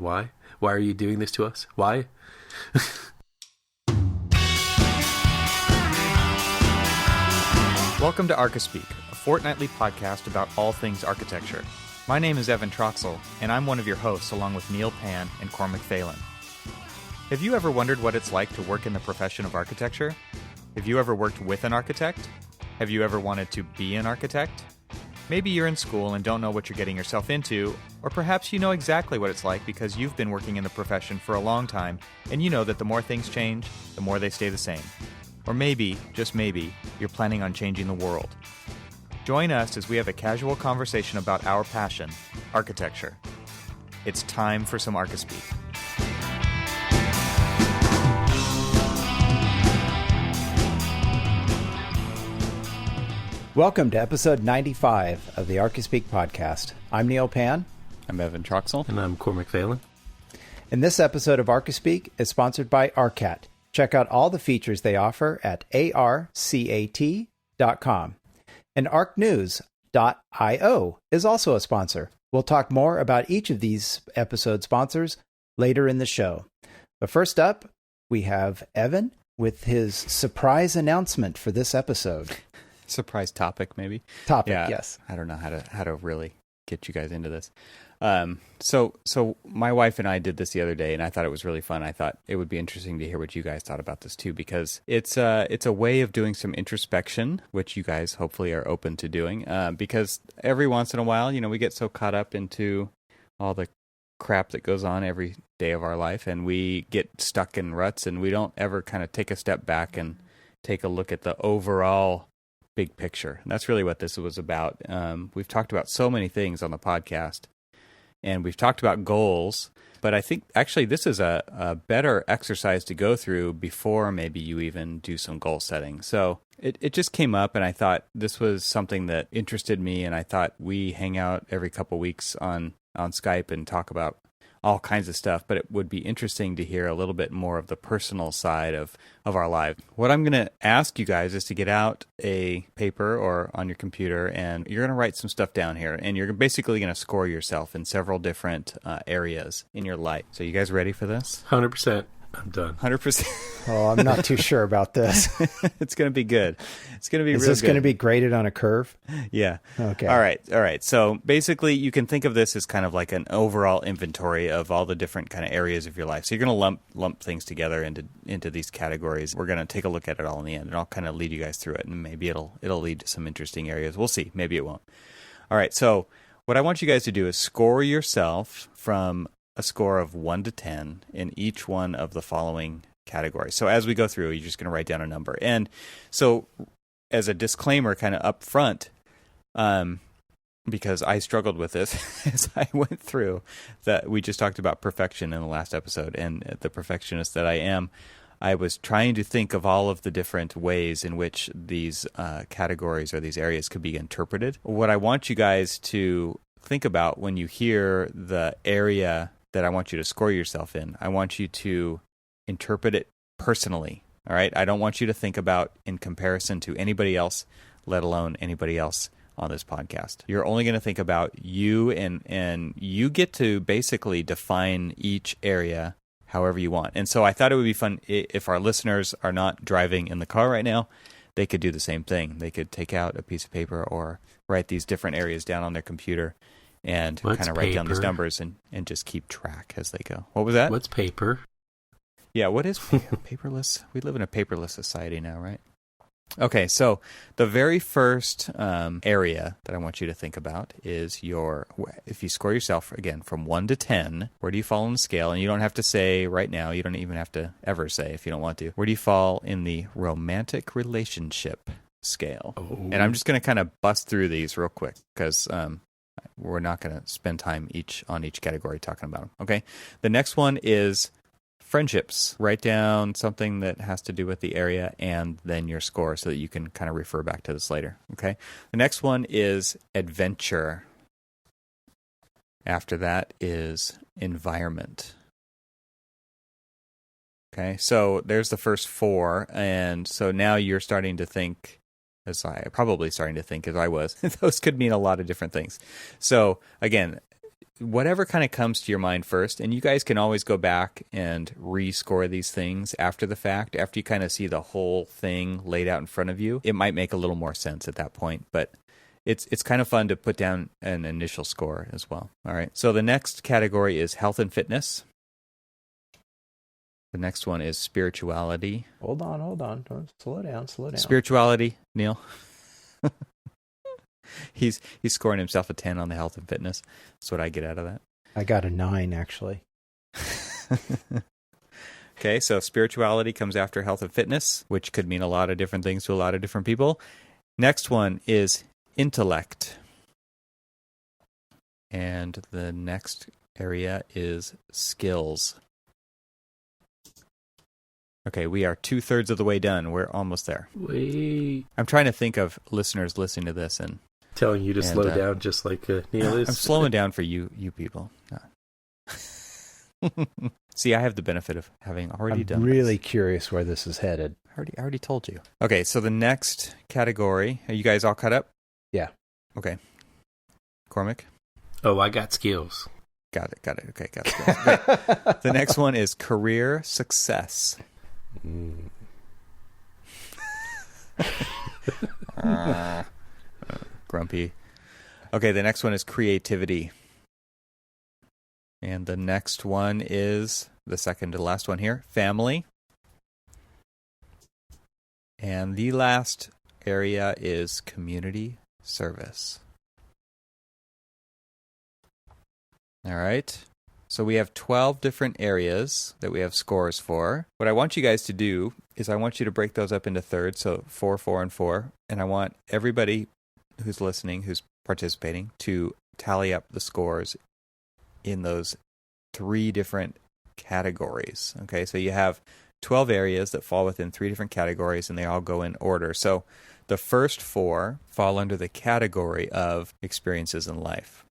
Why? Why are you doing this to us? Why? Welcome to Archispeak, a fortnightly podcast about all things architecture. My name is Evan Troxel, and I'm one of your hosts along with Neil Pan and Cormac Phelan. Have you ever wondered what it's like to work in the profession of architecture? Have you ever worked with an architect? Have you ever wanted to be an architect? Maybe you're in school and don't know what you're getting yourself into, or perhaps you know exactly what it's like because you've been working in the profession for a long time, and you know that the more things change, the more they stay the same. Or maybe, just maybe, you're planning on changing the world. Join us as we have a casual conversation about our passion, architecture. It's time for some Archispeak. Welcome to episode 95 of the Archispeak podcast. I'm Neil Pan. I'm Evan Troxel. And I'm Cormac Phelan. And this episode of Archispeak is sponsored by Arcat. Check out all the features they offer at arcat.com. And arcnews.io is also a sponsor. We'll talk more about each of these episode sponsors later in the show. But first up, we have Evan with his surprise announcement for this episode. Surprise topic, maybe. Yes. I don't know how to really get you guys into this. So my wife and I did this the other day, and I thought it was really fun. I thought it would be interesting to hear what you guys thought about this too, because it's a way of doing some introspection, which you guys hopefully are open to doing. Because every once in a while, we get so caught up into all the crap that goes on every day of our life, and we get stuck in ruts, and we don't ever kind of take a step back and take a look at the overall big picture. And that's really what this was about. We've talked about so many things on the podcast, and we've talked about goals, but I think actually this is a better exercise to go through before maybe you even do some goal setting. So it just came up, and I thought this was something that interested me, and I thought we hang out every couple weeks on Skype and talk about all kinds of stuff, but it would be interesting to hear a little bit more of the personal side of our life. What I'm going to ask you guys is to get out a paper or on your computer, and you're going to write some stuff down here, and you're basically going to score yourself in several different areas in your life. So you guys ready for this? 100%. I'm done. 100%. Oh, I'm not too sure about this. It's going to be good. It's going to be Is real this good. going to be graded on a curve? Yeah. Okay. All right. So basically, you can think of this as kind of like an overall inventory of all the different kind of areas of your life. So you're going to lump things together into these categories. We're going to take a look at it all in the end, and I'll kind of lead you guys through it, and maybe it'll lead to some interesting areas. We'll see. Maybe it won't. All right. So what I want you guys to do is score yourself from a score of 1 to 10 in each one of the following categories. So as we go through, you're just going to write down a number. And so as a disclaimer kind of up front, because I struggled with this as I went through, that we just talked about perfection in the last episode, and the perfectionist that I am, I was trying to think of all of the different ways in which these categories or these areas could be interpreted. What I want you guys to think about when you hear the area that I want you to score yourself in, I want you to interpret it personally, all right? I don't want you to think about in comparison to anybody else, let alone anybody else on this podcast. You're only going to think about you, and you get to basically define each area however you want. And so I thought it would be fun if our listeners are not driving in the car right now, they could do the same thing. They could take out a piece of paper or write these different areas down on their computer and kind of write down these numbers and just keep track as they go. What was that? What's paper? Yeah, what is paperless? We live in a paperless society now, right? Okay, so the very first area that I want you to think about is if you score yourself, again, from 1 to 10, where do you fall on the scale? And you don't have to say right now, you don't even have to ever say if you don't want to. Where do you fall in the romantic relationship scale? Oh. And I'm just going to kind of bust through these real quick because we're not going to spend time on each category talking about them, okay? The next one is friendships. Write down something that has to do with the area and then your score so that you can kind of refer back to this later, okay? The next one is adventure. After that is environment. Okay, so there's the first 4, and so now you're starting to think, as I was, those could mean a lot of different things. So again, whatever kind of comes to your mind first, and you guys can always go back and rescore these things after the fact, after you kind of see the whole thing laid out in front of you. It might make a little more sense at that point, but it's kind of fun to put down an initial score as well. All right. So the next category is health and fitness. The next one is spirituality. Hold on. Don't slow down. Spirituality, Neil. He's scoring himself a 10 on the health and fitness. That's what I get out of that. I got a 9, actually. Okay, so spirituality comes after health and fitness, which could mean a lot of different things to a lot of different people. Next one is intellect. And the next area is skills. Okay, we are 2/3 of the way done. We're almost there. Wait. I'm trying to think of listeners listening to this and Telling you to slow down just like Neil is. I'm slowing down for you people. See, I have the benefit of having already done I'm really this. curious where this is headed. I already told you. Okay, so the next category, are you guys all caught up? Yeah. Okay. Cormac? Oh, I got skills. Got it. Okay, got it. Okay. The next one is career success. Grumpy. Okay, the next one is creativity. And the next one is, the second to last one here, family. And the last area is community service. All right. So we have 12 different areas that we have scores for. What I want you guys to do is I want you to break those up into thirds, so 4, 4, and 4. And I want everybody who's listening, who's participating, to tally up the scores in those 3 different categories. Okay, so you have 12 areas that fall within 3 different categories, and they all go in order. So the first 4 fall under the category of experiences in life.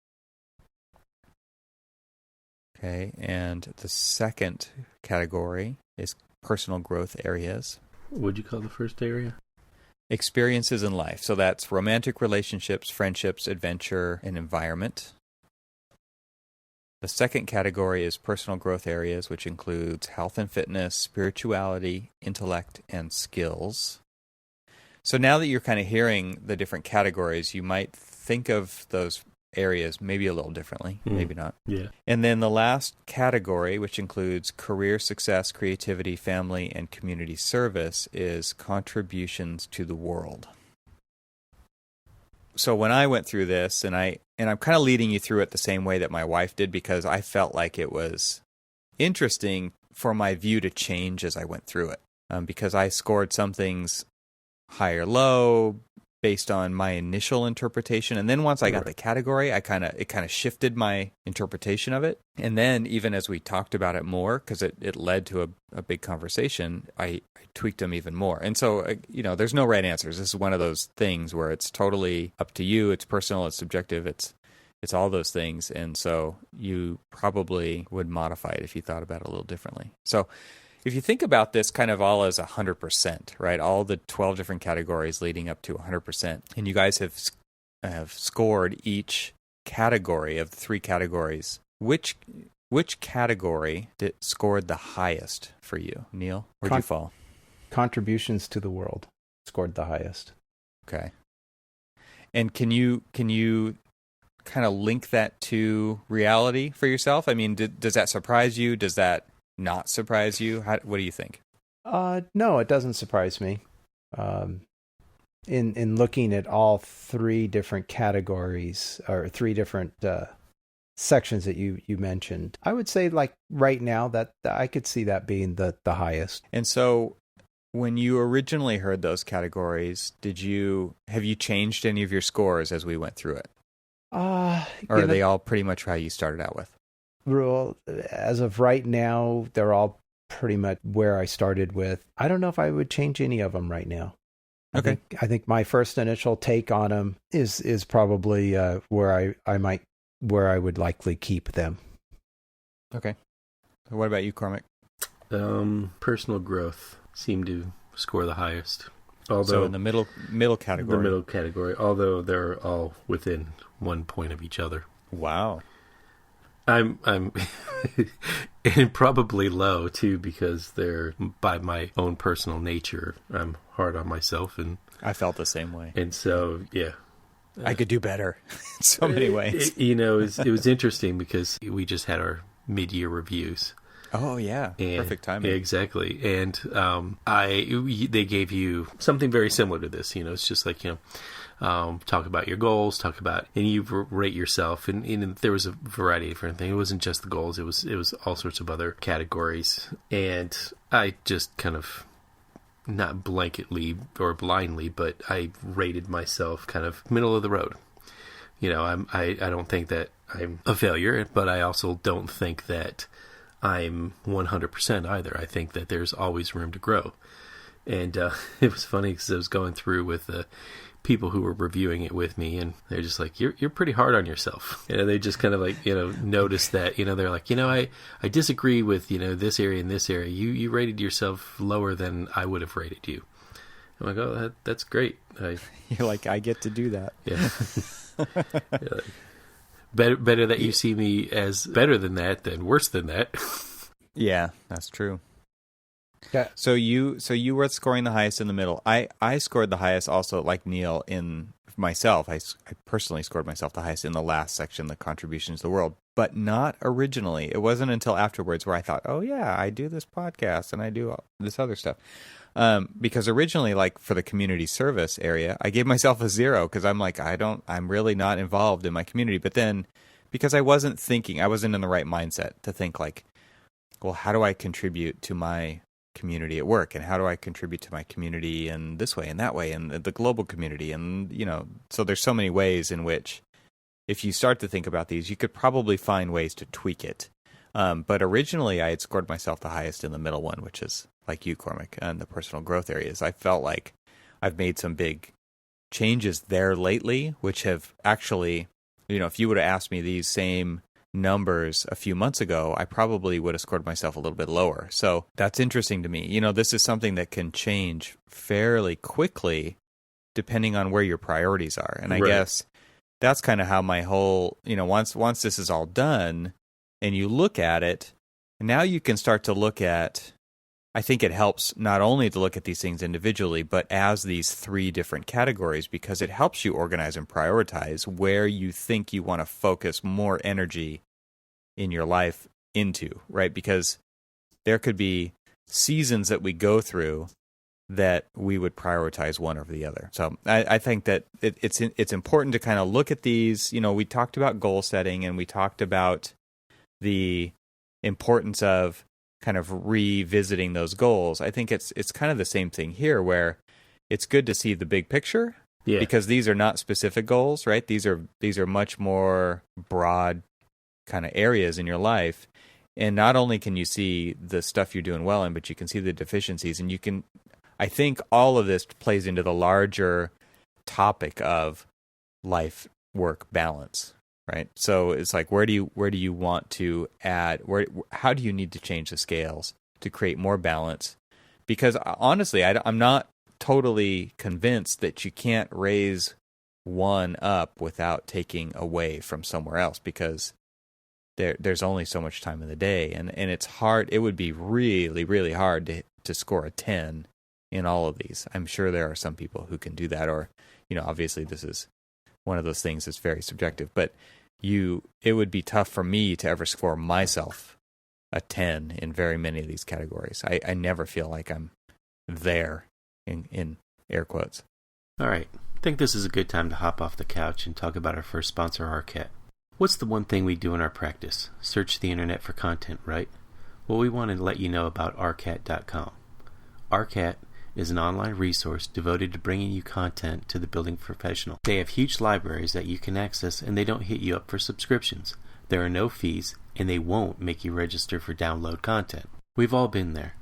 Okay, and the second category is personal growth areas. What'd you call the first area? Experiences in life. So that's romantic relationships, friendships, adventure, and environment. The second category is personal growth areas, which includes health and fitness, spirituality, intellect, and skills. So now that you're kind of hearing the different categories, you might think of those areas maybe a little differently, maybe not. Yeah. And then the last category, which includes career success, creativity, family, and community service, is contributions to the world. So when I went through this, and I'm kind of leading you through it the same way that my wife did, because I felt like it was interesting for my view to change as I went through it, because I scored some things high or low based on my initial interpretation, and then once I got the category, it kind of shifted my interpretation of it. And then even as we talked about it more, because it led to a big conversation, I tweaked them even more. And so there's no right answers. This is one of those things where it's totally up to you. It's personal. It's subjective. It's all those things. And so you probably would modify it if you thought about it a little differently. So if you think about this kind of all as 100%, right? All the 12 different categories leading up to 100%, and you guys have scored each category of the 3 categories. Which category scored the highest for you, Neil? Where'd you fall? Contributions to the world scored the highest. Okay. And can you kind of link that to reality for yourself? I mean, does that surprise you? Does that not surprise you? What do you think? No, it doesn't surprise me. In looking at all 3 different categories or 3 different sections that you mentioned, I would say like right now that I could see that being the highest. And so when you originally heard those categories, have you changed any of your scores as we went through it? Or are they all pretty much how you started out with? Well, as of right now, they're all pretty much where I started with. I don't know if I would change any of them right now. Okay. I think my first initial take on them is probably where I would likely keep them. Okay. What about you, Cormac? Personal growth seemed to score the highest. So in the middle category. The middle category, although they're all within 1 point of each other. Wow. I'm and probably low too, because they're, by my own personal nature, I'm hard on myself, and I felt the same way. And so, yeah. I could do better in so many ways. It was interesting because we just had our mid-year reviews. Oh, yeah. Perfect timing. Exactly. And they gave you something very similar to this. It's just like, talk about your goals, and you rate yourself. And there was a variety of different things. It wasn't just the goals. It was all sorts of other categories. And I just kind of, not blanketly or blindly, but I rated myself kind of middle of the road. I don't think that I'm a failure, but I also don't think that I'm 100% either. I think that there's always room to grow. And it was funny because I was going through with people who were reviewing it with me, and they're just like, you're pretty hard on yourself. They just kind of like, noticed that, they're like, I disagree with, this area and this area. You rated yourself lower than I would have rated you. I'm like, oh, that's great. You're like, I get to do that. Yeah. Like, better that you see me as better than that than worse than that. Yeah, that's true. Yeah. So you were scoring the highest in the middle. I scored the highest also, like Neil, in myself. I personally scored myself the highest in the last section, the contributions to the world, but not originally. It wasn't until afterwards where I thought, oh yeah, I do this podcast and I do all this other stuff. Because originally, like for the community service area, I gave myself a 0 because I'm like, I'm really not involved in my community. But then because I wasn't in the right mindset to think like, well, how do I contribute to my community at work, and how do I contribute to my community in this way and that way, and the global community, and so there's so many ways in which, if you start to think about these, you could probably find ways to tweak it. But originally, I had scored myself the highest in the middle one, which is like you, Cormac, and the personal growth areas. I felt like I've made some big changes there lately, which have actually, if you would have asked me these same numbers a few months ago, I probably would have scored myself a little bit lower. So that's interesting to me. This is something that can change fairly quickly depending on where your priorities are. And I guess that's kind of how my whole, once this is all done and you look at it, now you can start to look at, I think it helps not only to look at these things individually, but as these 3 different categories, because it helps you organize and prioritize where you think you want to focus more energy in your life into, right? Because there could be seasons that we go through that we would prioritize one over the other. So I think that it's important to kind of look at these. We talked about goal setting, and we talked about the importance of kind of revisiting those goals. I think it's kind of the same thing here, where it's good to see the big picture, because these are not specific goals, right? These are much more broad kind of areas in your life. And not only can you see the stuff you're doing well in, but you can see the deficiencies, and I think all of this plays into the larger topic of life-work balance. Right. So it's like, where do you want to add? How do you need to change the scales to create more balance? Because honestly, I'm not totally convinced that you can't raise one up without taking away from somewhere else, because there's only so much time in the day, and it's hard. It would be really, really hard to score a 10 in all of these. I'm sure there are some people who can do that, or obviously this is one of those things that's very subjective, but it would be tough for me to ever score myself a 10 in very many of these categories. I never feel like I'm there, in air quotes. All right. I think this is a good time to hop off the couch and talk about our first sponsor, Arcat. What's the one thing we do in our practice? Search the internet for content, right? Well, we want to let you know about Arcat.com. Arcat is an online resource devoted to bringing you content to the building professional. They have huge libraries that you can access, and they don't hit you up for subscriptions. There are no fees, and they won't make you register for download content. We've all been there.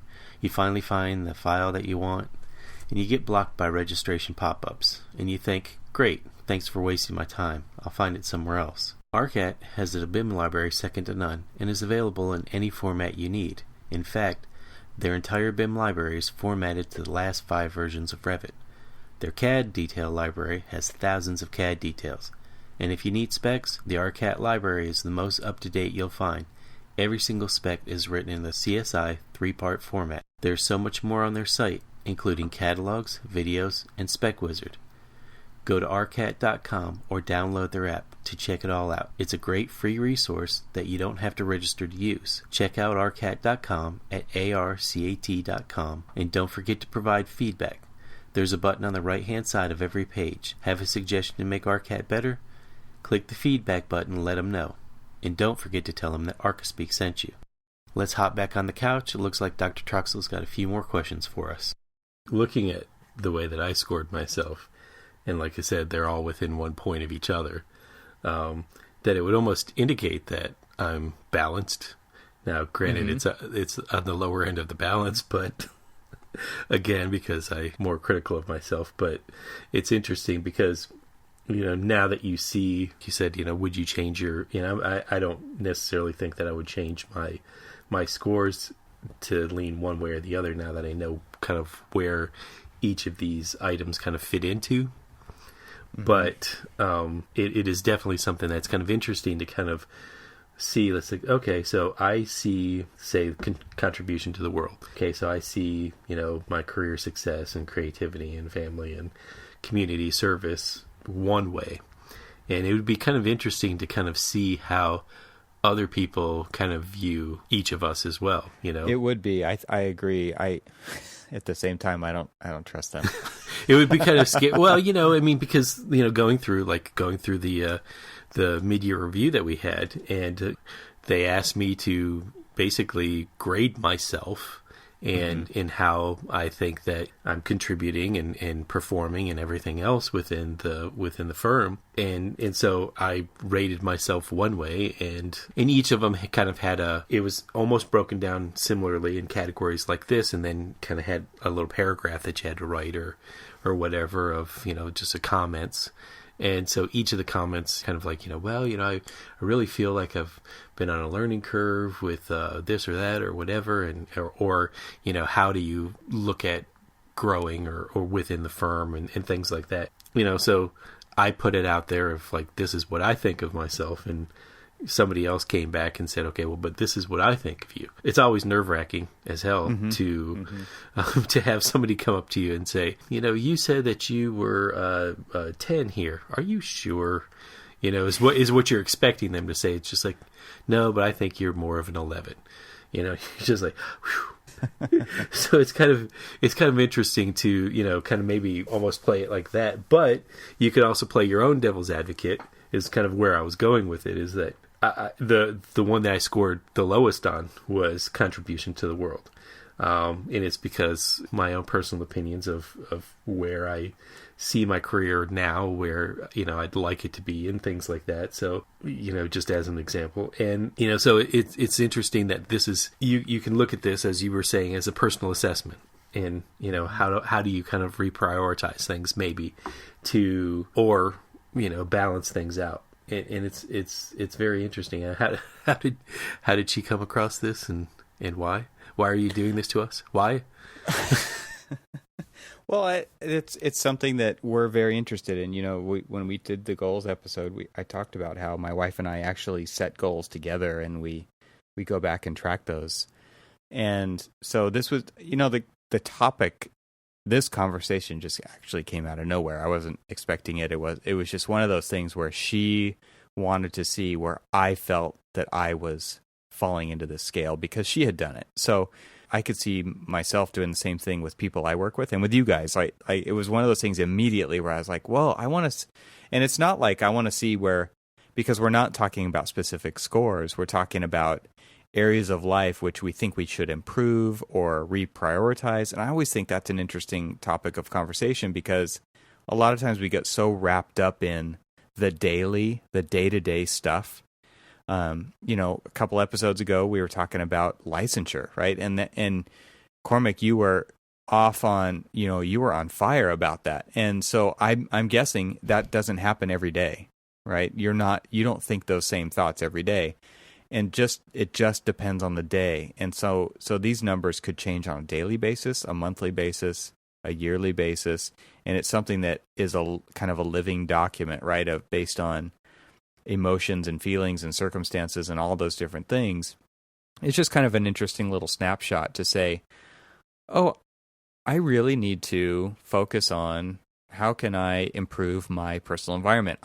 You finally find the file that you want, and you get blocked by registration pop-ups, and you think, great, thanks for wasting my time. I'll find it somewhere else. Arcat has a BIM library second to none, and is available in any format you need. In fact, their entire BIM library is formatted to the last 5 versions of Revit. Their CAD detail library has thousands of CAD details, And if you need specs, the ARCAT library is the most up-to-date you'll find. Every single spec is written in the CSI 3-part format. There's so much more on their site, including catalogs, videos, and Spec Wizard. Go to arcat.com or download their app to check it all out. It's a great free resource that you don't have to register to use. Check out arcat.com at arcat.com, and don't forget to provide feedback. There's a button on the right-hand side of every page. Have a suggestion to make ARCAT better? Click the feedback button and let them know. And don't forget to tell them that Archispeak sent you. Let's hop back on the couch. It looks like Dr. Troxell's got a few more questions for us. Looking at the way that I scored myself, and like I said, they're all within 1 point of each other, that it would almost indicate that I'm balanced. Now, granted, it's on the lower end of the balance, but again, because I'm more critical of myself. But it's interesting because, now that you said, would you change your, I don't necessarily think that I would change my scores to lean one way or the other now that I know kind of where each of these items kind of fit into. But it is definitely something that's kind of interesting to kind of see. Let's say, okay, so I see, say, contribution to the world. Okay, so I see, my career success and creativity and family and community service one way. And it would be kind of interesting to kind of see how other people kind of view each of us as well, It would be. I agree. At the same time, I don't trust them. It would be kind of scary. Well, because going through the mid-year review that we had, and they asked me to basically grade myself and in how I think that I'm contributing and performing and everything else within the firm, and so I rated myself one way, and each of them kind of had it was almost broken down similarly in categories like this, and then kind of had a little paragraph that you had to write or whatever of just the comments. And so each of the comments kind of like, I really feel like I've been on a learning curve with this or that or whatever. And, or how do you look at growing or within the firm and things like that. So I put it out there of like, this is what I think of myself. And somebody else came back and said, okay, well, but this is what I think of you. It's always nerve-wracking as hell to have somebody come up to you and say, you said that you were 10 here. Are you sure? Is what you're expecting them to say. It's just like, no, but I think you're more of an 11. You're just like, whew. So it's kind of interesting to, kind of maybe almost play it like that. But you could also play your own devil's advocate, is kind of where I was going with it, is that the one that I scored the lowest on was contribution to the world. And it's because my own personal opinions of where I see my career now, where, I'd like it to be and things like that. So, just as an example. And, so it's interesting that this is, you can look at this, as you were saying, as a personal assessment. And, how do you kind of reprioritize things maybe or balance things out. And it's very interesting. How did she come across this and why? Why are you doing this to us? Why? Well, it's something that we're very interested in. When we did the goals episode, I talked about how my wife and I actually set goals together, and we go back and track those. And so this was, the topic. This conversation just actually came out of nowhere. I wasn't expecting it. It was just one of those things where she wanted to see where I felt that I was falling into this scale because she had done it. So I could see myself doing the same thing with people I work with and with you guys. It was one of those things immediately where I was like, well, I want to, and it's not like I want to see where, because we're not talking about specific scores. We're talking about areas of life which we think we should improve or reprioritize. And I always think that's an interesting topic of conversation because a lot of times we get so wrapped up in the day-to-day stuff. A couple episodes ago, we were talking about licensure, right? And Cormac, you were off on, you were on fire about that. And so I'm guessing that doesn't happen every day, right? You don't think those same thoughts every day. And it just depends on the day. And so these numbers could change on a daily basis, a monthly basis, a yearly basis. And it's something that is a kind of a living document, right? Based on emotions and feelings and circumstances and all those different things. It's just kind of an interesting little snapshot to say, oh, I really need to focus on how can I improve my personal environment.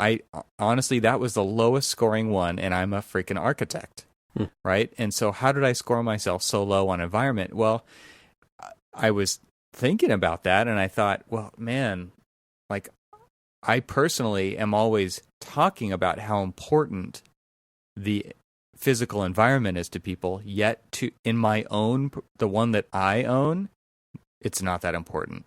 Honestly, that was the lowest scoring one, and I'm a freaking architect, right? And so how did I score myself so low on environment? Well, I was thinking about that, and I thought, well, man, like, I personally am always talking about how important the physical environment is to people, yet in my own, the one that I own, it's not that important.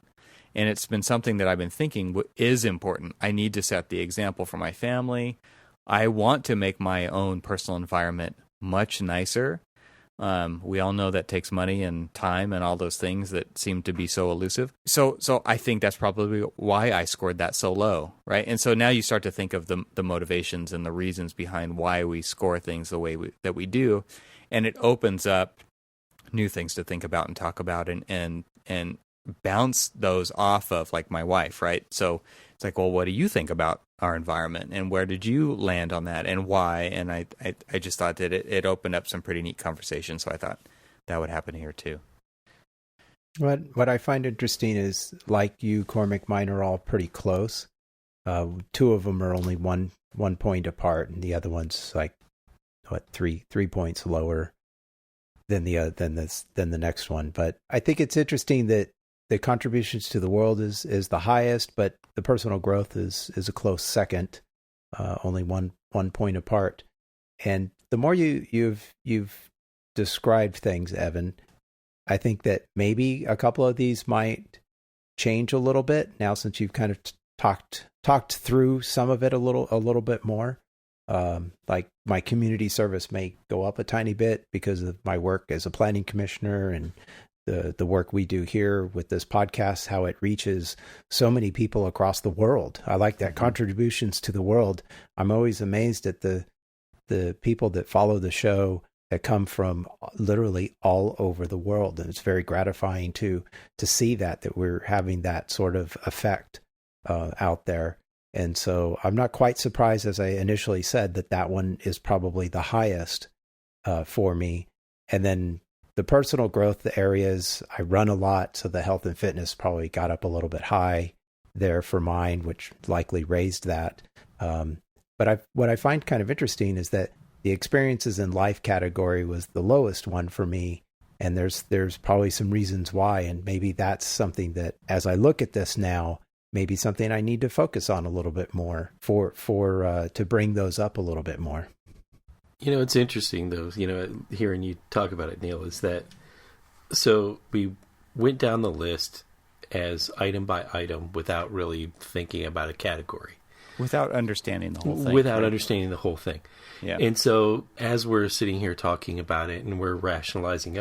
And it's been something that I've been thinking is important. I need to set the example for my family. I want to make my own personal environment much nicer. We all know that takes money and time and all those things that seem to be so elusive. So I think that's probably why I scored that so low, right? And so now you start to think of the motivations and the reasons behind why we score things the way that we do, and it opens up new things to think about and talk about and bounce those off of, like my wife, right? So it's like, well, what do you think about our environment, and where did you land on that, and why? And I just thought that it opened up some pretty neat conversation. So I thought that would happen here too. What I find interesting is, like you, Cormac, mine are all pretty close. Two of them are only one point apart, and the other one's like three points lower than the next one. But I think it's interesting that the contributions to the world is the highest, but the personal growth is a close second, only one point apart. And the more you've described things, Evan, I think that maybe a couple of these might change a little bit now, since you've kind of talked through some of it a little bit more. Like my community service may go up a tiny bit because of my work as a planning commissioner, and the work we do here with this podcast, how it reaches so many people across the world. I like that, contributions to the world. I'm always amazed at the people that follow the show that come from literally all over the world. And it's very gratifying to see that we're having that sort of effect out there. And so I'm not quite surprised, as I initially said, that one is probably the highest for me. And then the personal growth areas, I run a lot, so the health and fitness probably got up a little bit high there for mine, which likely raised that. But what I find kind of interesting is that the experiences in life category was the lowest one for me, and there's probably some reasons why, and maybe that's something that, as I look at this now, maybe something I need to focus on a little bit more for to bring those up a little bit more. It's interesting, though, hearing you talk about it, Neil, is that, so we went down the list as item by item without really thinking about a category. Without understanding the whole thing. Without understanding the whole thing. Yeah. And so as we're sitting here talking about it and we're rationalizing,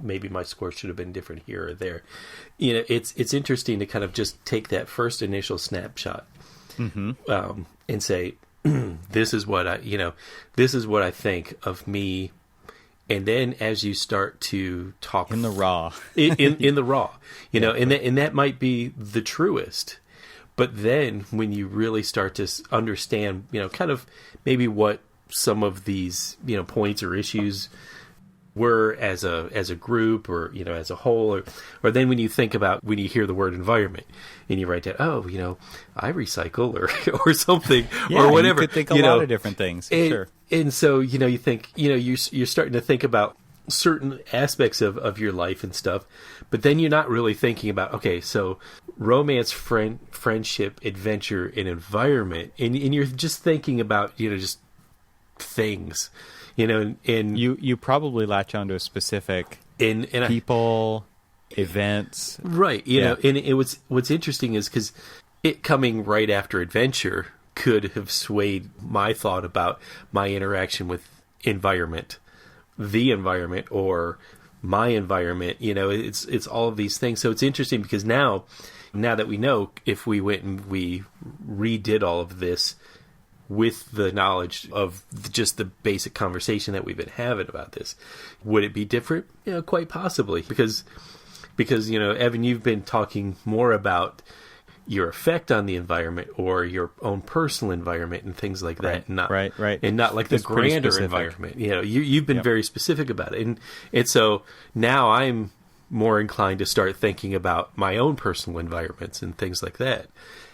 maybe my score should have been different here or there. It's interesting to kind of just take that first initial snapshot and say, this is what I think of me. And then as you start to talk in the raw, in the raw, and that might be the truest. But then when you really start to understand, kind of maybe what some of these, points or issues were as a group, or, as a whole, or then when you think about, when you hear the word environment and you write down, I recycle or something, or whatever. You could think a lot of different things. Sure. And so, you think, you're starting to think about certain aspects of your life and stuff, but then you're not really thinking about, okay, so romance, friendship, adventure, and environment, and you're just thinking about, just things, and you probably latch onto a specific people, events, right? And what's interesting is because it coming right after adventure could have swayed my thought about my interaction with environment, the environment, or my environment. It's all of these things. So it's interesting because now that we know, if we went and we redid all of this with the knowledge of just the basic conversation that we've been having about this, would it be different? Quite possibly, because Evan, you've been talking more about your effect on the environment or your own personal environment and things like that. Right. And not like the grander environment. You've been very specific about it. And so now I'm more inclined to start thinking about my own personal environments and things like that.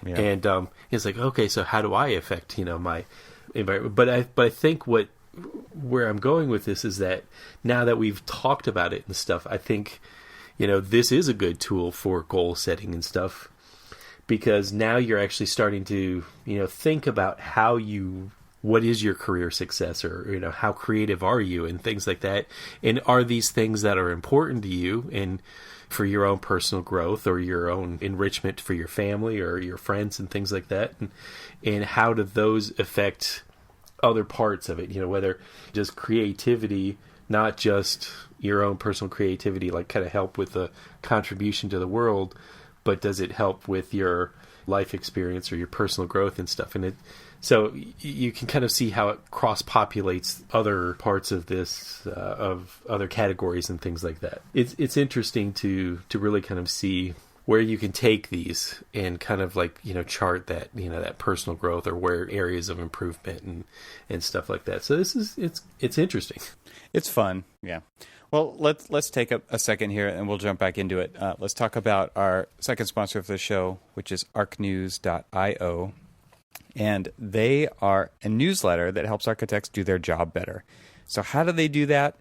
Yeah. And it's like, okay, so how do I affect, my environment? But I think where I'm going with this is that now that we've talked about it and stuff, I think, this is a good tool for goal setting and stuff, because now you're actually starting to, think about what is your career success, or, how creative are you and things like that. And are these things that are important to you and for your own personal growth or your own enrichment for your family or your friends and things like that? And how do those affect other parts of it? Whether just creativity, not just your own personal creativity, like kind of help with the contribution to the world, but does it help with your life experience or your personal growth and stuff? And so you can kind of see how it cross-populates other parts of this, of other categories and things like that. It's interesting to really kind of see where you can take these and kind of like, chart that, that personal growth or where areas of improvement and stuff like that. So it's interesting. It's fun. Yeah. Well, let's take a second here and we'll jump back into it. Let's talk about our second sponsor of the show, which is archnews.io. And they are a newsletter that helps architects do their job better. So how do they do that?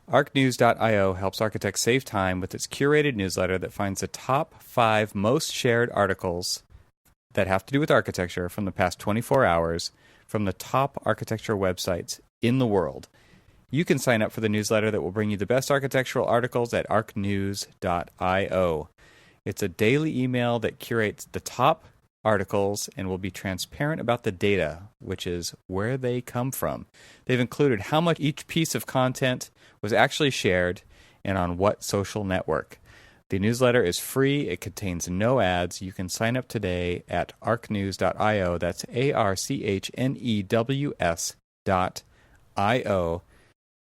Archnews.io helps architects save time with its curated newsletter that finds the top 5 most shared articles that have to do with architecture from the past 24 hours from the top architecture websites in the world. You can sign up for the newsletter that will bring you the best architectural articles at archnews.io. It's a daily email that curates the top articles and will be transparent about the data, which is where they come from. They've included how much each piece of content was actually shared and on what social network. The newsletter is free. It contains no ads. You can sign up today at archnews.io. That's archnews.io.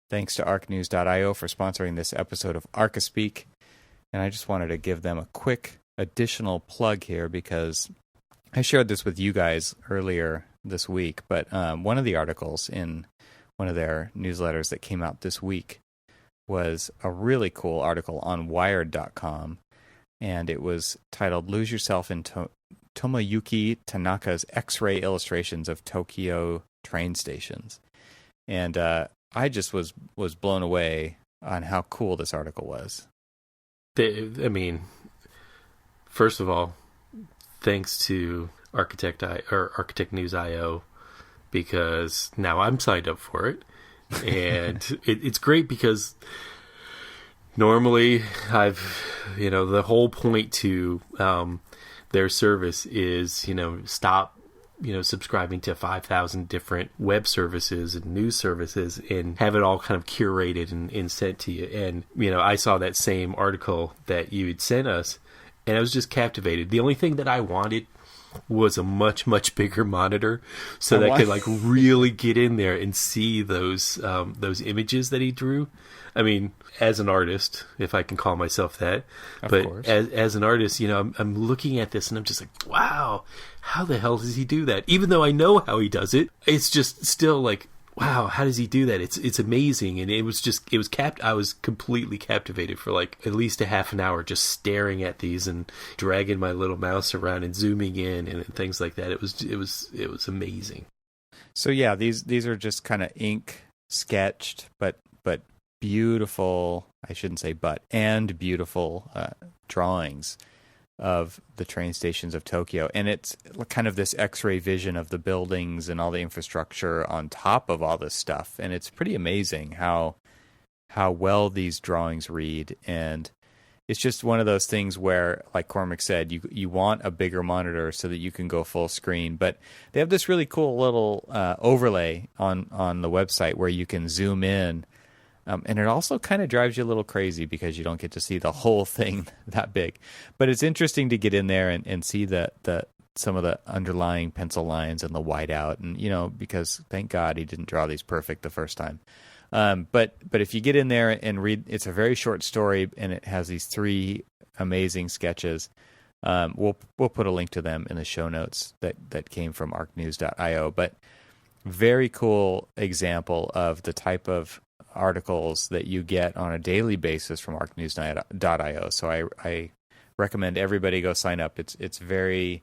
Thanks to archnews.io for sponsoring this episode of Archispeak. And I just wanted to give them a quick additional plug here because I shared this with you guys earlier this week, but one of the articles in one of their newsletters that came out this week was a really cool article on Wired.com, and it was titled "Lose Yourself in Tomoyuki Tanaka's X-ray Illustrations of Tokyo Train Stations." And I just was blown away on how cool this article was. First of all, thanks to Architect News.io, because now I'm signed up for it. And it's great because normally the whole point to their service is, stop subscribing to 5,000 different web services and news services and have it all kind of curated and sent to you. And, I saw that same article that you had sent us, and I was just captivated. The only thing that I wanted was a much, much bigger monitor so that I could really get in there and see those images that he drew. I mean, as an artist, if I can call myself that, but as an artist, I'm looking at this and I'm just like, wow, how the hell does he do that? Even though I know how he does it, it's just still like, wow, how does he do that? It's amazing. And I was completely captivated for like at least a half an hour just staring at these and dragging my little mouse around and zooming in and things like that. It was amazing. So yeah, these are just kind of ink sketched, but beautiful, I shouldn't say and beautiful drawings of the train stations of Tokyo. And it's kind of this X-ray vision of the buildings and all the infrastructure on top of all this stuff. And it's pretty amazing how well these drawings read. And it's just one of those things where, like Cormac said, you want a bigger monitor so that you can go full screen. But they have this really cool little overlay on the website where you can zoom in. And it also kind of drives you a little crazy because you don't get to see the whole thing that big. But it's interesting to get in there and see the some of the underlying pencil lines and the whiteout. And, because thank God he didn't draw these perfect the first time. But if you get in there and read, it's a very short story and it has these 3 amazing sketches. We'll put a link to them in the show notes that came from arcnews.io. But very cool example of the type of articles that you get on a daily basis from arcnews.io. So I recommend everybody go sign up. It's very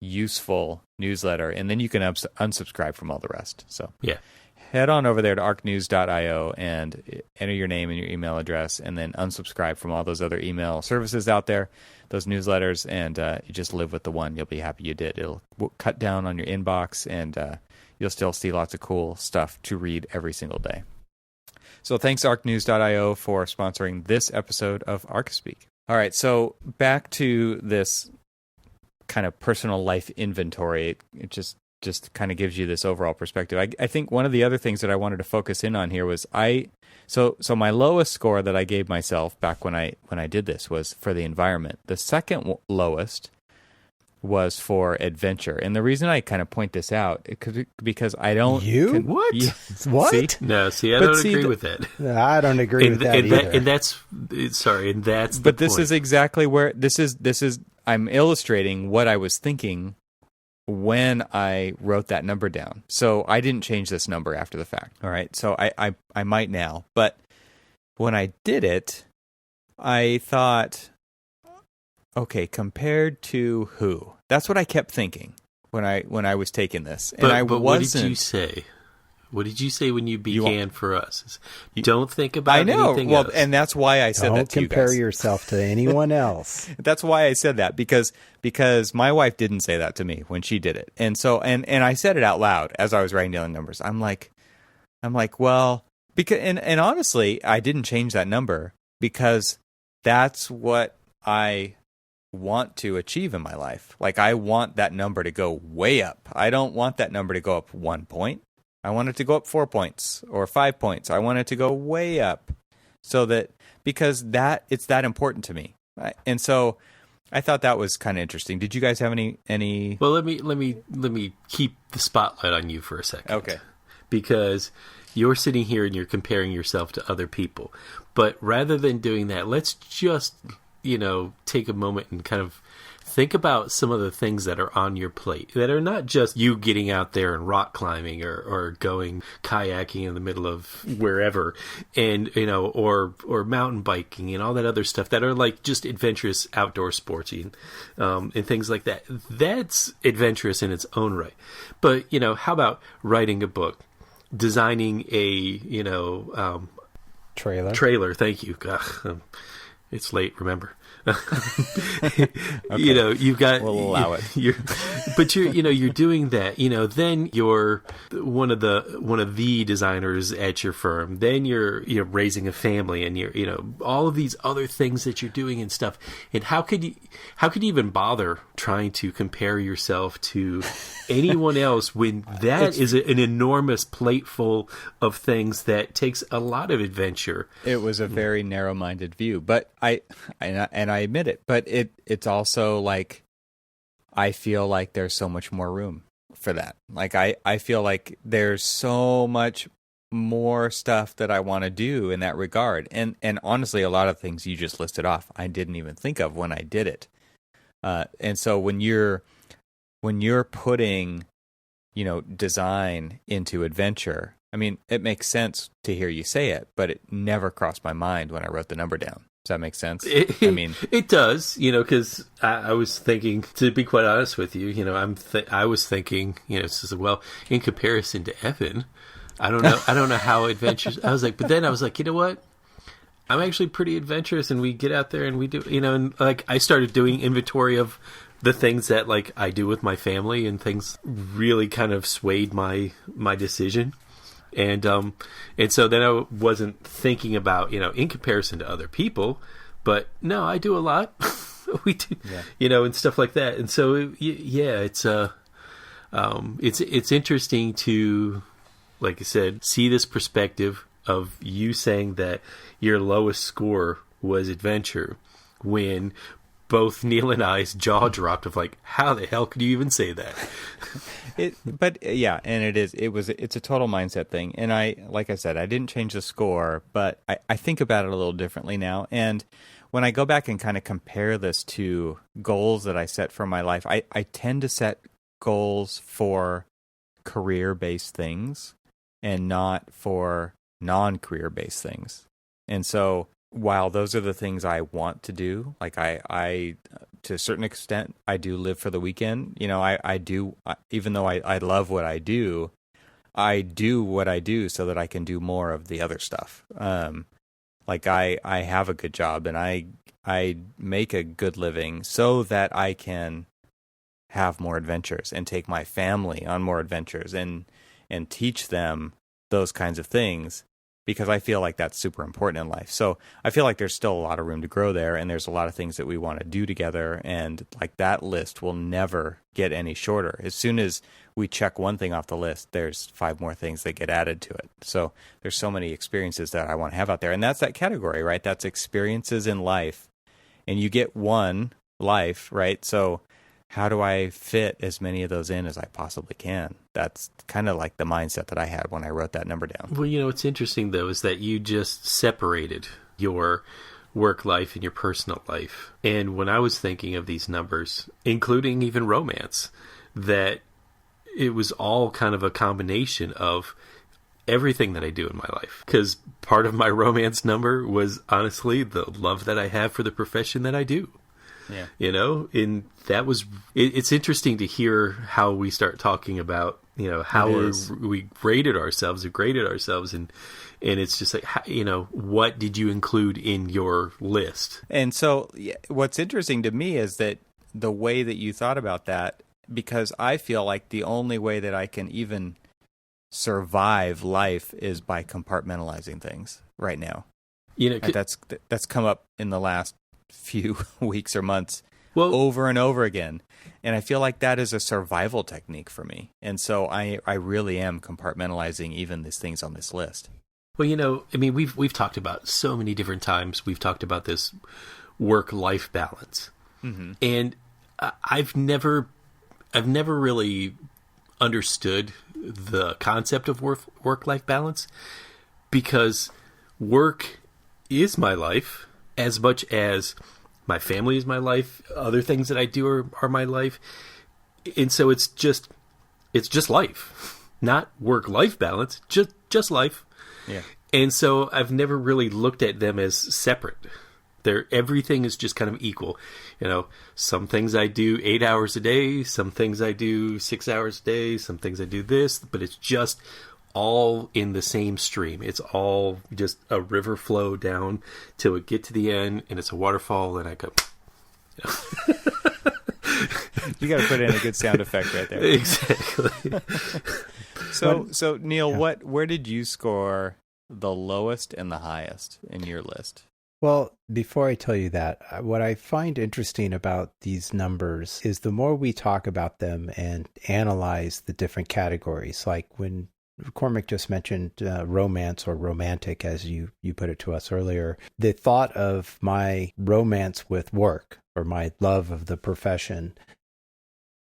useful newsletter, and then you can unsubscribe from all the rest. So yeah, head on over there to arcnews.io and enter your name and your email address, and then unsubscribe from all those other email services out there, those newsletters, and you just live with the one. You'll be happy you did. It'll cut down on your inbox, and you'll still see lots of cool stuff to read every single day. So thanks, arcnews.io, for sponsoring this episode of Archispeak. All right, so back to this kind of personal life inventory. It just kind of gives you this overall perspective. I think one of the other things that I wanted to focus in on here was so my lowest score that I gave myself back when I did this was for the environment. The second lowest was for adventure. And the reason I kind of point this out because I don't... What? Yeah, what? See? No, I don't agree with that. I don't agree with that either. And that's the But this point. is exactly where... This is I'm illustrating what I was thinking when I wrote that number down. So I didn't change this number after the fact. All right. So I might now. But when I did it, I thought, okay, compared to who? That's what I kept thinking when I was taking this. And but what did you say? What did you say when you began for us? Don't think about anything else. And that's why I said that to you guys. Don't compare yourself to anyone else. That's why I said that, because my wife didn't say that to me when she did it. And so and I said it out loud as I was writing down the numbers. I'm like, well, because and honestly, I didn't change that number because that's what I want to achieve in my life. Like, I want that number to go way up. I don't want that number to go up 1 point. I want it to go up 4 points or 5 points. I want it to go way up, so that because it's that important to me. And so I thought that was kind of interesting. Did you guys have any? Well, let me keep the spotlight on you for a second. Okay. Because you're sitting here and you're comparing yourself to other people. But rather than doing that, let's just, take a moment and kind of think about some of the things that are on your plate that are not just you getting out there and rock climbing or going kayaking in the middle of wherever, and or mountain biking and all that other stuff that are like just adventurous outdoor sportsy and things like that. That's adventurous in its own right. But how about writing a book, designing a trailer? Thank you. It's late, remember. Okay. You've got. We'll allow it. You're doing that. Then you're one of the designers at your firm. Then you're raising a family, and you're all of these other things that you're doing and stuff. And how could you even bother trying to compare yourself to anyone else when that is an enormous plateful of things that takes a lot of adventure? It was a very narrow-minded view, but I admit it. But it's also like I feel like there's so much more room for that. Like I feel like there's so much more stuff that I want to do in that regard. And honestly, a lot of things you just listed off, I didn't even think of when I did it. And so when you're putting, design into adventure, I mean, it makes sense to hear you say it, but it never crossed my mind when I wrote the number down. Does that make sense? It does, because I was thinking, to be quite honest with you, I was thinking, well, in comparison to Evan, I don't know how adventurous. I was like, but then I was like, you know what? I'm actually pretty adventurous, and we get out there and we do, and like I started doing inventory of the things that like I do with my family, and things really kind of swayed my decision. And so then I wasn't thinking about, in comparison to other people, but no, I do a lot. We do, and stuff like that. And so, it's interesting to, like I said, see this perspective of you saying that your lowest score was adventure, but both Neil and I's jaw dropped of like, how the hell could you even say that? It's a total mindset thing. And like I said, I didn't change the score, but I think about it a little differently now. And when I go back and kind of compare this to goals that I set for my life, I tend to set goals for career-based things and not for non-career-based things. And so while those are the things I want to do, like I to a certain extent, I do live for the weekend. I do, even though I love what I do what I do so that I can do more of the other stuff. Like I have a good job and I make a good living so that I can have more adventures and take my family on more adventures and teach them those kinds of things, because I feel like that's super important in life. So I feel like there's still a lot of room to grow there, and there's a lot of things that we want to do together, and like that list will never get any shorter. As soon as we check one thing off the list, there's 5 more things that get added to it. So there's so many experiences that I want to have out there, and that's that category, right? That's experiences in life, and you get one life, right? So how do I fit as many of those in as I possibly can? That's kind of like the mindset that I had when I wrote that number down. Well, what's interesting, though, is that you just separated your work life and your personal life. And when I was thinking of these numbers, including even romance, that it was all kind of a combination of everything that I do in my life. Because part of my romance number was honestly the love that I have for the profession that I do. Yeah. And that was, it's interesting to hear how we start talking about, how we graded ourselves, and it's just like, what did you include in your list? And so what's interesting to me is that the way that you thought about that, because I feel like the only way that I can even survive life is by compartmentalizing things right now. That's come up in the last few weeks or months over and over again, and I feel like that is a survival technique for me, and so I really am compartmentalizing even these things on this list. Well, we've talked about so many different times, we've talked about this work-life balance, and I've never really understood the concept of work-life balance, because work is my life as much as my family is my life. Other things that I do are my life. And so it's just life, not work-life balance, just life. Yeah. And so I've never really looked at them as separate. Everything is just kind of equal. Some things I do 8 hours a day, some things I do 6 hours a day, some things I do this, but it's just all in the same stream. It's all just a river flow down till we get to the end, and it's a waterfall, and I go. You got to put in a good sound effect right there. Exactly. So Neil, where did you score the lowest and the highest in your list? Well, before I tell you that, what I find interesting about these numbers is the more we talk about them and analyze the different categories, like when Cormac just mentioned romance or romantic, as you put it to us earlier. The thought of my romance with work or my love of the profession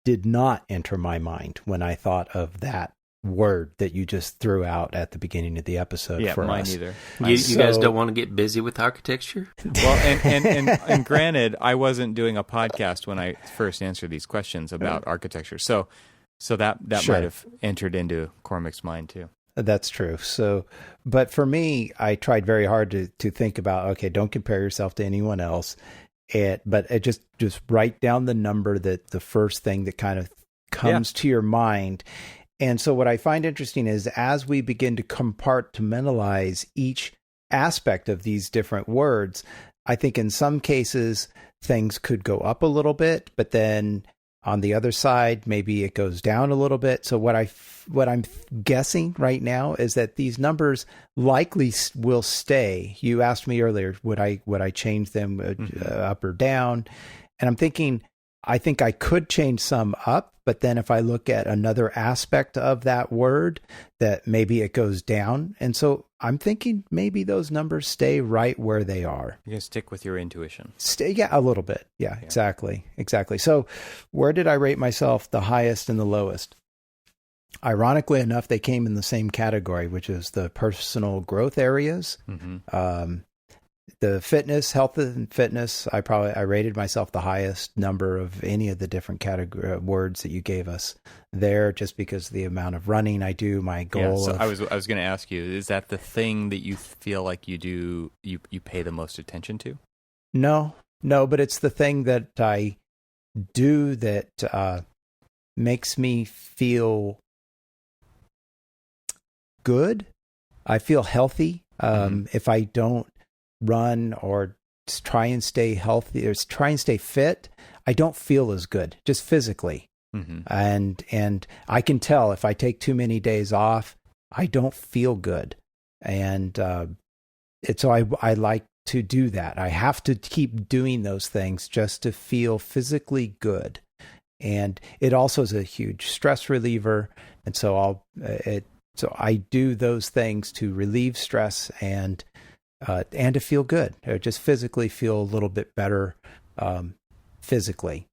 did not enter my mind when I thought of that word that you just threw out at the beginning of the episode for mine us. Either. You guys don't want to get busy with architecture? Well, and granted, I wasn't doing a podcast when I first answered these questions about architecture. So that Sure. might have entered into Cormac's mind too. That's true. So, but for me, I tried very hard to think about, okay, don't compare yourself to anyone else. But it just write down the number, that the first thing that kind of comes to your mind. And so what I find interesting is as we begin to compartmentalize each aspect of these different words, I think in some cases things could go up a little bit, but then on the other side, maybe it goes down a little bit. So what I'm guessing right now is that these numbers likely will stay. You asked me earlier, would I change them up or down? And I'm thinking I think I could change some up, but then if I look at another aspect of that word, that maybe it goes down. And so I'm thinking maybe those numbers stay right where they are. You're going to stick with your intuition. Yeah, a little bit. Yeah, exactly. So where did I rate myself the highest and the lowest? Ironically enough, they came in the same category, which is the personal growth areas. Mm-hmm. The fitness, health and fitness, I rated myself the highest number of any of the different category words that you gave us there, just because of the amount of running I do, my goal. Yeah, so I was going to ask you, is that the thing that you feel like you pay the most attention to? No, but it's the thing that I do that makes me feel good. I feel healthy. If I don't run or try and stay healthy or try and stay fit, I don't feel as good, just physically. Mm-hmm. And I can tell if I take too many days off, I don't feel good. And so I like to do that. I have to keep doing those things just to feel physically good. And it also is a huge stress reliever. And so so I do those things to relieve stress and to feel good, or just physically feel a little bit better physically.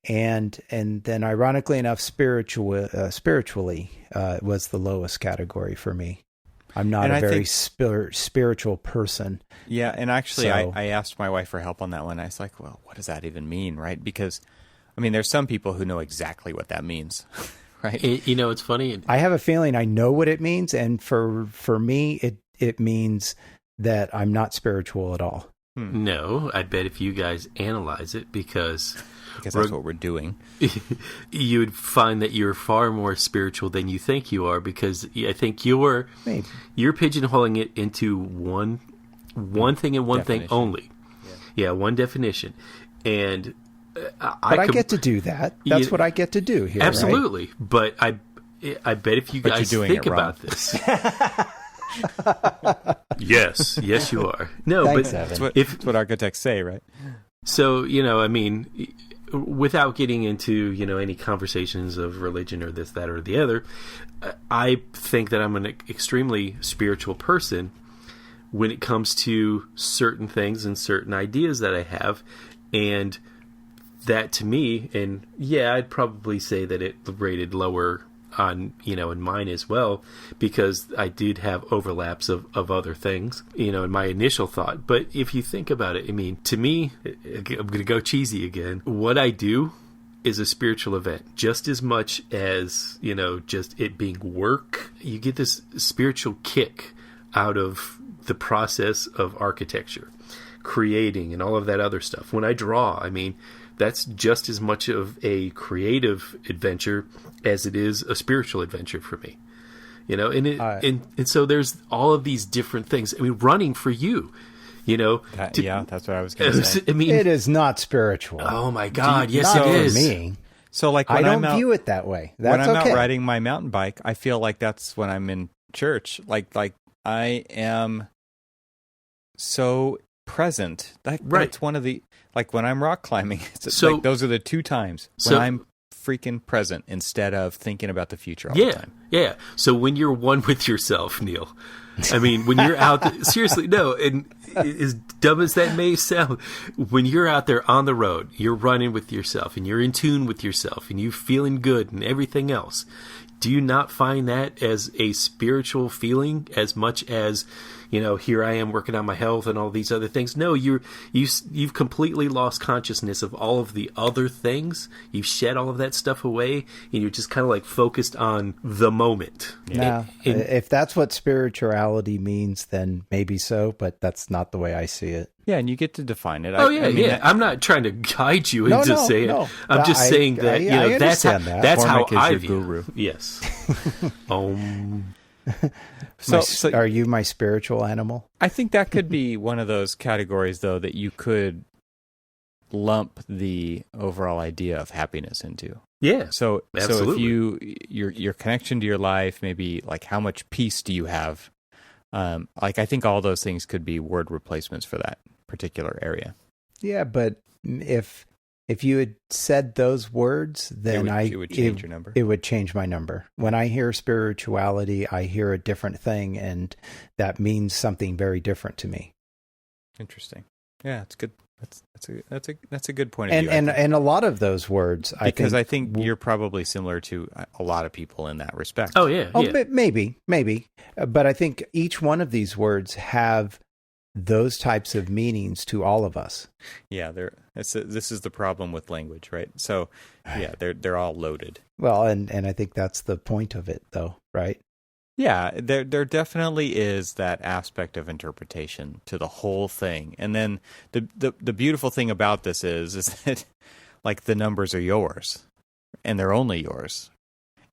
And then ironically enough, spiritually was the lowest category for me. I'm not a very spiritual person. Yeah, and actually I asked my wife for help on that one. I was like, well, what does that even mean, right? Because, I mean, there's some people who know exactly what that means. Right. It's funny. I have a feeling I know what it means, and for me, it means that I'm not spiritual at all. No, I bet if you guys analyze it, because that's what we're doing, you would find that you're far more spiritual than you think you are, because I think you're pigeonholing it into one thing and one definition. thing only. Yeah, one definition, and. I get to do that. That's what I get to do here. Absolutely. Right? But I bet if you guys think about this. Yes, you are. No, Thanks, but that's what architects say, right? So, I mean, without getting into, any conversations of religion or this, that, or the other, I think that I'm an extremely spiritual person when it comes to certain things and certain ideas that I have. And that to me, and I'd probably say that it rated lower on, in mine as well, because I did have overlaps of other things, in my initial thought. But if you think about it, I mean, to me, I'm going to go cheesy again. What I do is a spiritual event, just as much as, just it being work. You get this spiritual kick out of the process of architecture, creating, and all of that other stuff. When I draw, I mean, that's just as much of a creative adventure as it is a spiritual adventure for me, and so there's all of these different things. I mean, running for you, that's what I was going to say. I mean, it is not spiritual. Oh my God. Yes, it is. Me. So like, I don't view it that way. That's when I'm okay. out riding my mountain bike, I feel like that's when I'm in church. Like I am so present. That's one of the, like when I'm rock climbing, like those are the two times when I'm freaking present instead of thinking about the future all the time. Yeah. So when you're one with yourself, Neil, I mean, when you're out there, seriously, no, and as dumb as that may sound, when you're out there on the road, you're running with yourself and you're in tune with yourself and you're feeling good and everything else. Do you not find that as a spiritual feeling as much as, here I am working on my health and all these other things? No, you've completely lost consciousness of all of the other things. You've shed all of that stuff away, and you're just kind of like focused on the moment. Yeah. If that's what spirituality means, then maybe so, but that's not the way I see it. Yeah, and you get to define it. I'm not trying to guide you into saying it. I'm just saying that that's how I view guru. Yes. So are you my spiritual animal? I think that could be one of those categories, though, that you could lump the overall idea of happiness into. Yeah. So absolutely. if your connection to your life, maybe like how much peace do you have? Like I think all those things could be word replacements for that particular area. Yeah, but if If you had said those words, then it would change your number. It would change my number. When I hear spirituality, I hear a different thing, and that means something very different to me. Interesting. Yeah, it's good. That's a good point of view. And a lot of those words, I think you're probably similar to a lot of people in that respect. Oh yeah. Maybe, but I think each one of these words have those types of meanings to all of us. Yeah, this is the problem with language, right? So, yeah, they're all loaded. Well, and I think that's the point of it, though, right? Yeah, there definitely is that aspect of interpretation to the whole thing. And then the beautiful thing about this is that like the numbers are yours and they're only yours.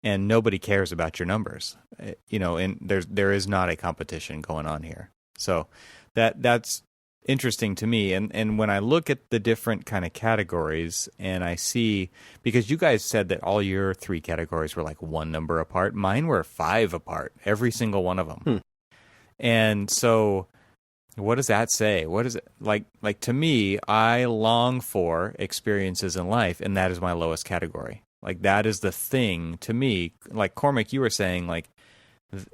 And nobody cares about your numbers. And there is not a competition going on here. So that's interesting to me. And when I look at the different kind of categories and I see, because you guys said that all your 3 categories were like 1 number apart, mine were 5 apart, every single one of them. And so what does that say? What is it like to me, I long for experiences in life, and that is my lowest category. Like that is the thing to me. Like Cormac, you were saying, like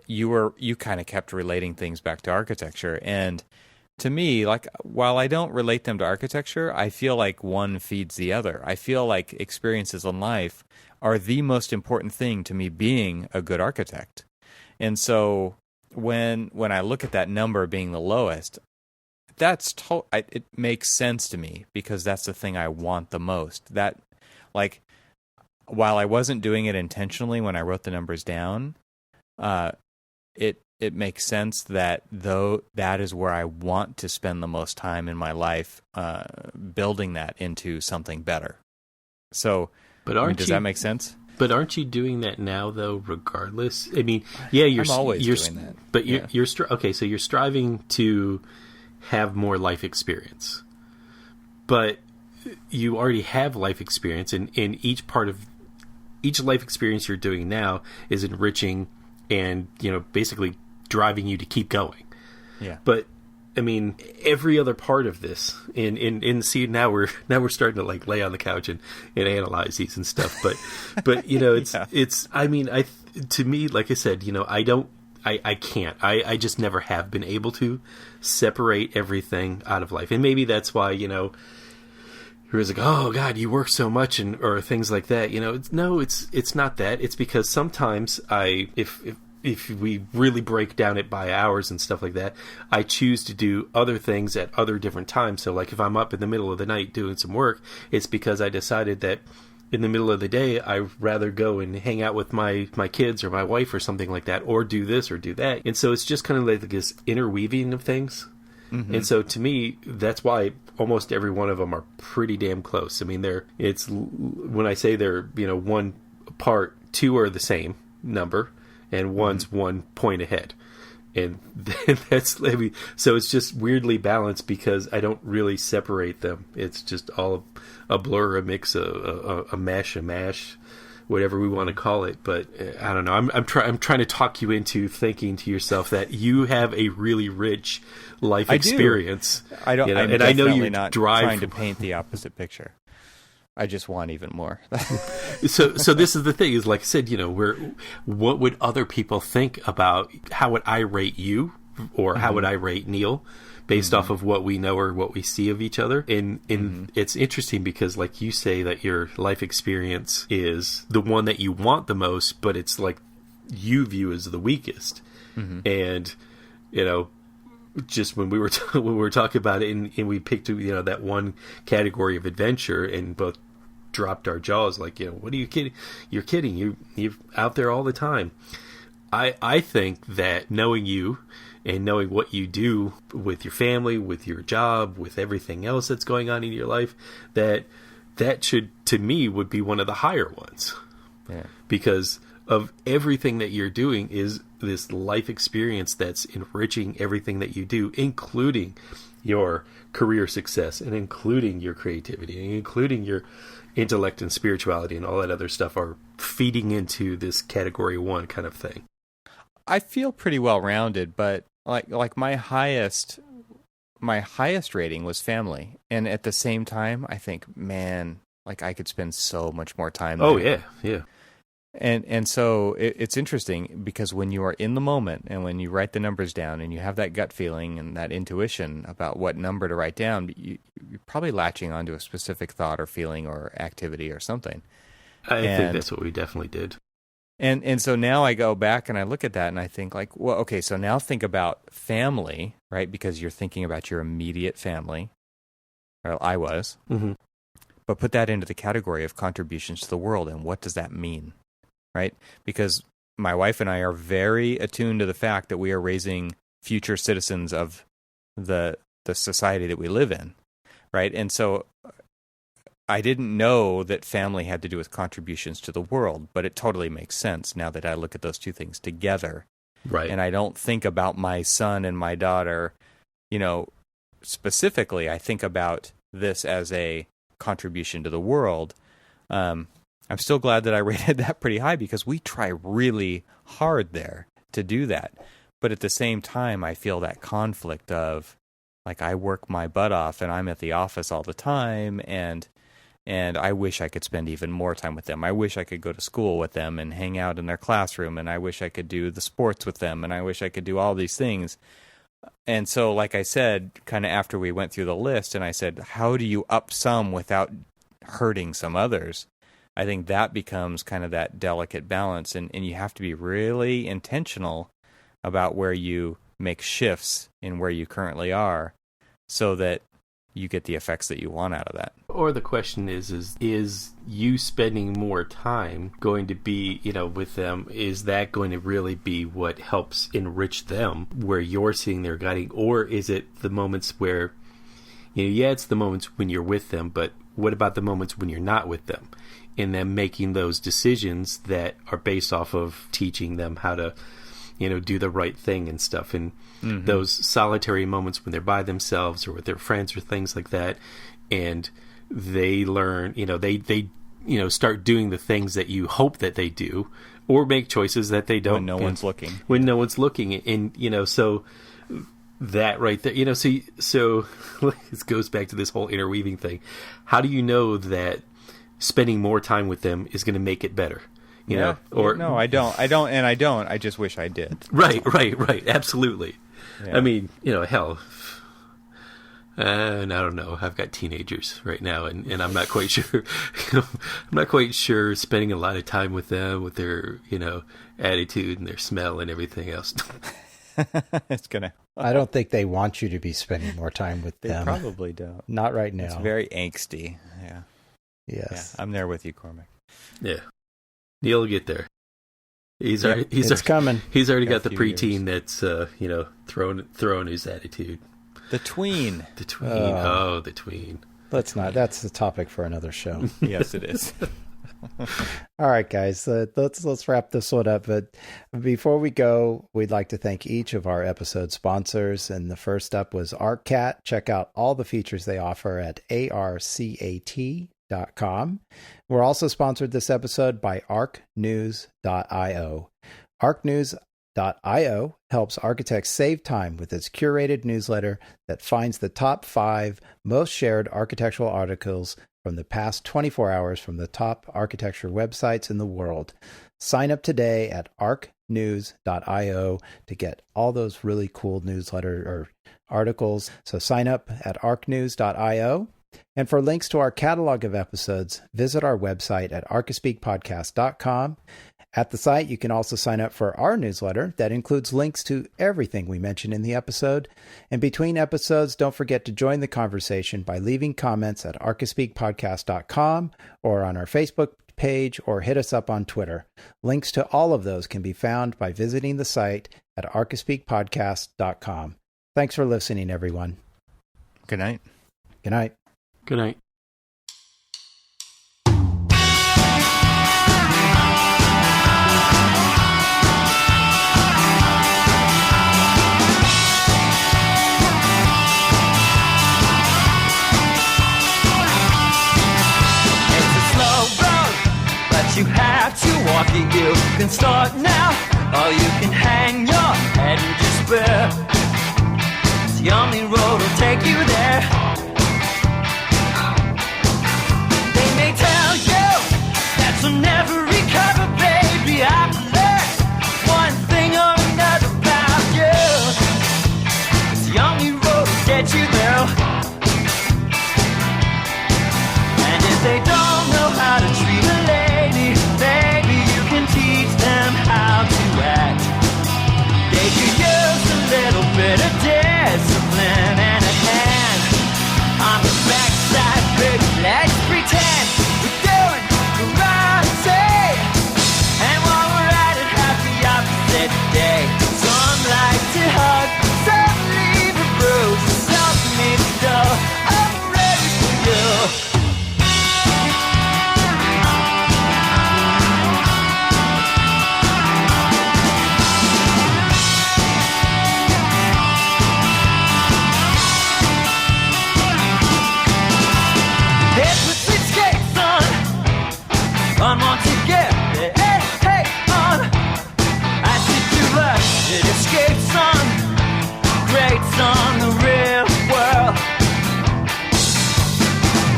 you kind of kept relating things back to architecture, and to me, like, while I don't relate them to architecture, I feel like one feeds the other. I feel like experiences in life are the most important thing to me being a good architect. And so when I look at that number being the lowest, it makes sense to me because that's the thing I want the most. That, like, while I wasn't doing it intentionally when I wrote the numbers down, it makes sense that though that is where I want to spend the most time in my life, building that into something better. So, does that make sense? But aren't you doing that now, though? Regardless, I mean, yeah, I'm always doing that. But you're okay. So you're striving to have more life experience, but you already have life experience, and each part of each life experience you're doing now is enriching and basically driving you to keep going. Yeah. But I mean, every other part of this see now we're starting to like lay on the couch and analyze these and stuff. But it's yeah. it's I mean, to me, like I said, I can't. I just never have been able to separate everything out of life. And maybe that's why, it was like, oh God, you work so much or things like that. It's not that. It's because sometimes if we really break down it by hours and stuff like that, I choose to do other things at other different times. So like if I'm up in the middle of the night doing some work, it's because I decided that in the middle of the day, I'd rather go and hang out with my kids or my wife or something like that, or do this or do that. And so it's just kind of like this interweaving of things. Mm-hmm. And so to me, that's why almost every one of them are pretty damn close. I mean, when I say they're, one part, 2 are the same number, and one's 1 point ahead. And so it's just weirdly balanced because I don't really separate them. It's just all a blur, a mix, a mash, whatever we want to call it. But I don't know. I'm trying to talk you into thinking to yourself that you have a really rich life experience. I don't. I'm I know you're not trying to paint the opposite picture. I just want even more. So this is the thing, is like I said, what would other people think about, how would I rate you, or how would I rate Neil, based off of what we know or what we see of each other? And it's interesting because, like you say, that your life experience is the one that you want the most, but it's like you view as the weakest. And just when we were talking about it, and we picked that one category of adventure, and both dropped our jaws like, what are you kidding? You're kidding. You're out there all the time. I think that knowing you and knowing what you do with your family, with your job, with everything else that's going on in your life, that should, to me, would be one of the higher ones. Yeah. Because of everything that you're doing is this life experience that's enriching everything that you do, including your career success, and including your creativity, and including your intellect and spirituality, and all that other stuff are feeding into this category 1 kind of thing. I feel pretty well rounded, but like my highest rating was family, and at the same time, I think, man, Like I could spend so much more time Oh, there. yeah. And so it's interesting because when you are in the moment and when you write the numbers down and you have that gut feeling and that intuition about what number to write down, you're probably latching onto a specific thought or feeling or activity or something. I think that's what we definitely did. And so now I go back and I look at that and I think like, well, okay, so now think about family, right? Because you're thinking about your immediate family. Or I was. Mm-hmm. But put that into the category of contributions to the world, and what does that mean? Right? Because my wife and I are very attuned to the fact that we are raising future citizens of the society that we live in, right? And so I didn't know that family had to do with contributions to the world, but it totally makes sense now that I look at those two things together. Right. And I don't think about my son and my daughter, specifically. I think about this as a contribution to the world. I'm still glad that I rated that pretty high because we try really hard there to do that. But at the same time, I feel that conflict of, like, I work my butt off and I'm at the office all the time, and I wish I could spend even more time with them. I wish I could go to school with them and hang out in their classroom, and I wish I could do the sports with them, and I wish I could do all these things. And so, like I said, kind of after we went through the list, and I said, how do you up some without hurting some others? I think that becomes kind of that delicate balance, and you have to be really intentional about where you make shifts in where you currently are so that you get the effects that you want out of that. Or the question is you spending more time going to be, with them, is that going to really be what helps enrich them where you're seeing their guiding? Or is it the moments where, it's the moments when you're with them, but what about the moments when you're not with them? And them making those decisions that are based off of teaching them how to, do the right thing and stuff. And those solitary moments when they're by themselves or with their friends or things like that, and they learn, they start doing the things that you hope that they do, or make choices that they don't. When no one's looking. When no one's looking. And, so that right there, so this goes back to this whole interweaving thing. How do you know that spending more time with them is going to make it better? Or no, I don't. I just wish I did. Right. Absolutely. Yeah. I mean, hell, and I don't know. I've got teenagers right now, and I'm not quite sure. I'm not quite sure spending a lot of time with them, with their, attitude and their smell and everything else. It's gonna. I don't think they want you to be spending more time with them. They probably don't. Not right now. It's very angsty. Yeah. Yes. Yeah, I'm there with you, Cormac. Yeah. Neil will get there. He's coming. He's already got the preteen that's throwing his attitude. The tween. The tween. Let's not. That's the topic for another show. Yes, it is. All right, guys. Let's wrap this one up. But before we go, we'd like to thank each of our episode sponsors. And the first up was ArcCat. Check out all the features they offer at arcat.com. We're also sponsored this episode by arcnews.io. Arcnews.io helps architects save time with its curated newsletter that finds the top 5 most shared architectural articles from the past 24 hours from the top architecture websites in the world. Sign up today at arcnews.io to get all those really cool newsletter or articles. So sign up at arcnews.io. And for links to our catalog of episodes, visit our website at archispeakpodcast.com. At the site, you can also sign up for our newsletter that includes links to everything we mentioned in the episode. And between episodes, don't forget to join the conversation by leaving comments at archispeakpodcast.com or on our Facebook page, or hit us up on Twitter. Links to all of those can be found by visiting the site at archispeakpodcast.com. Thanks for listening, everyone. Good night. Good night. Good night. You have to walk it, you can start now, or you can hang your head in despair. It's the only road will take you there. They may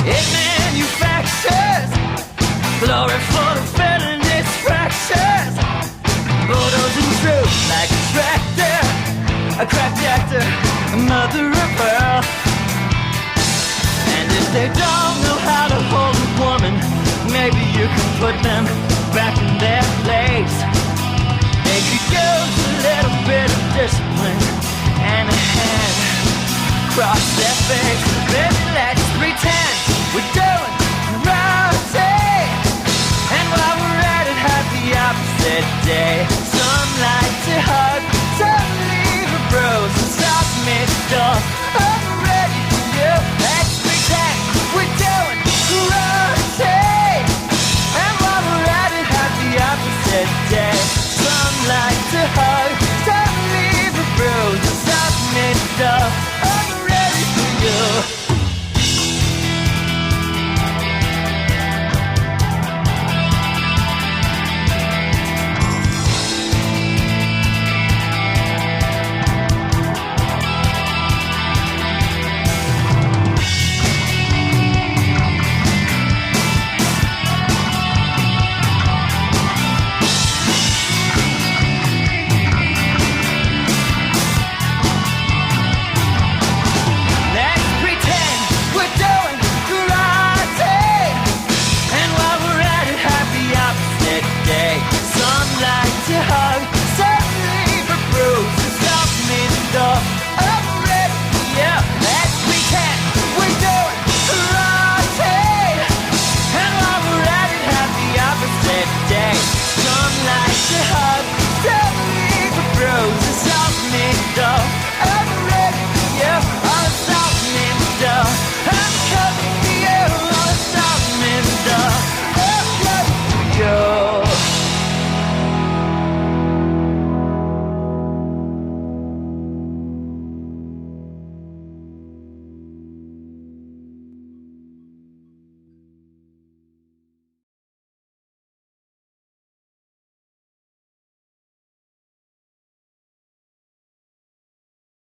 It manufactures glory for the failing its fractures. Bulldoze truth like a tractor, a cracked actor, a mother of pearl. And if they don't know how to hold a woman, maybe you can put them back in their place. They could use a little bit of discipline and a hand across their face.